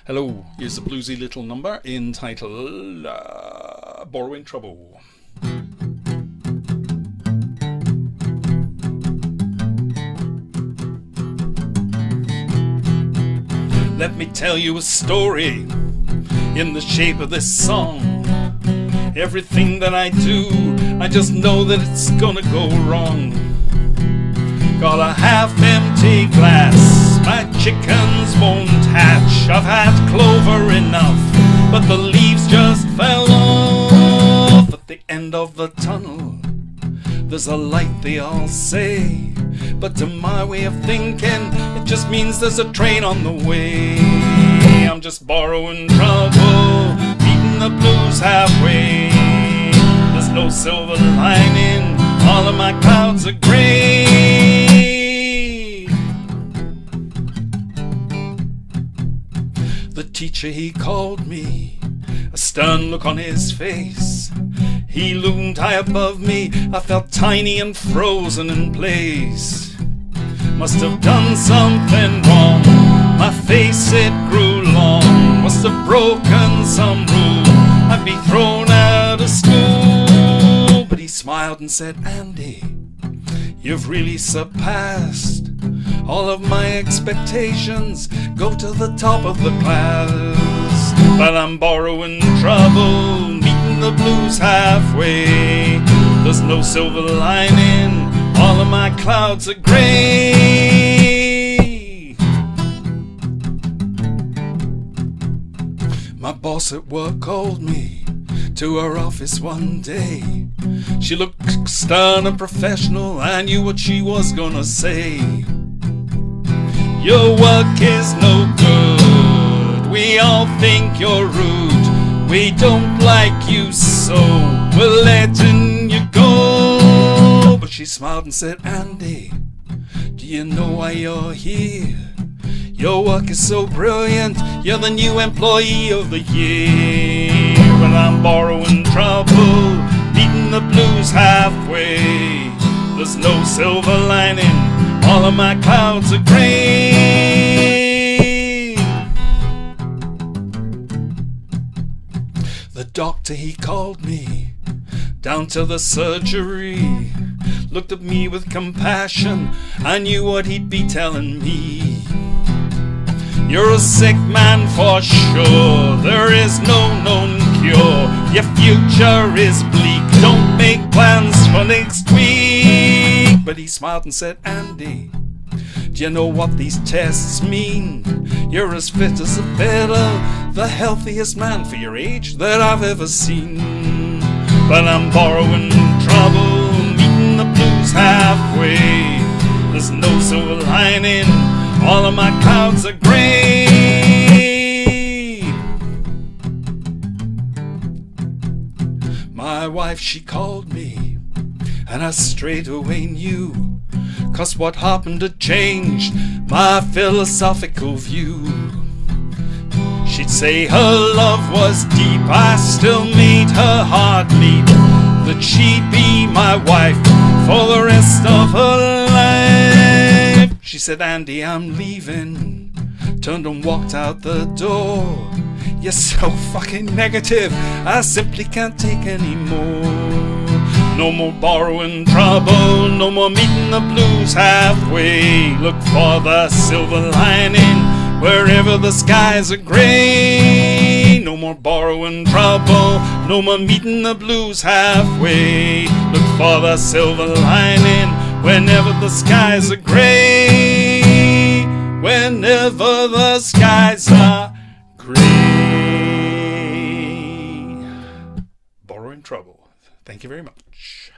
Hello, here's a bluesy little number entitled Borrowin Trouble. Let me tell you a story in the shape of this song. Everything that I do, I just know that it's gonna go wrong. Got a half-empty glass, my chickens won't hatch. I've had clover enough, but the leaves just fell off. At the end of the tunnel, there's a light, they all say, but to my way of thinking, it just means there's a train on the way. I'm just borrowing trouble, beating the blues halfway. There's no silver lining, all of my clouds are gray. The teacher, he called me, a stern look on his face. He loomed high above me, I felt tiny and frozen in place. Must have done something wrong, my face it grew long. Must have broken some rule, I'd be thrown out of school. But he smiled and said, Andy, you've really surpassed all of my expectations. Go to the top of the class. But I'm borrowing trouble, meeting the blues halfway. There's no silver lining, all of my clouds are gray. My boss at work called me to her office one day. She looked stern and professional, I knew what she was gonna say. Your work is no good, we all think you're rude. We don't like you, so we're letting you go. But she smiled and said, Andy, do you know why you're here? Your work is so brilliant, you're the new employee of the year. Well, I'm borrowing trouble, beating the blues halfway. There's no silver lining, all of my clouds are gray. The doctor, he called me down to the surgery, looked at me with compassion, I knew what he'd be telling me. You're a sick man for sure, there is no known cure. Your future is bleak, don't make plans for next week. But he smiled and said, Andy, do you know what these tests mean? You're as fit as a fiddle, the healthiest man for your age that I've ever seen. But I'm borrowing trouble, meeting the blues halfway. There's no silver lining, all of my clouds are gray. My wife, she called me, and I straight away knew, 'cause what happened had changed my philosophical view. She'd say her love was deep, I still made her heart leap, that she'd be my wife for the rest of her life. She said, Andy, I'm leaving, turned and walked out the door. You're so fucking negative, I simply can't take any more. No more borrowing trouble, no more meeting the blues halfway. Look for the silver lining wherever the skies are gray. No more borrowing trouble, no more meeting the blues halfway. Look for the silver lining whenever the skies are gray. Whenever the skies are gray. Borrowing Trouble. Thank you very much.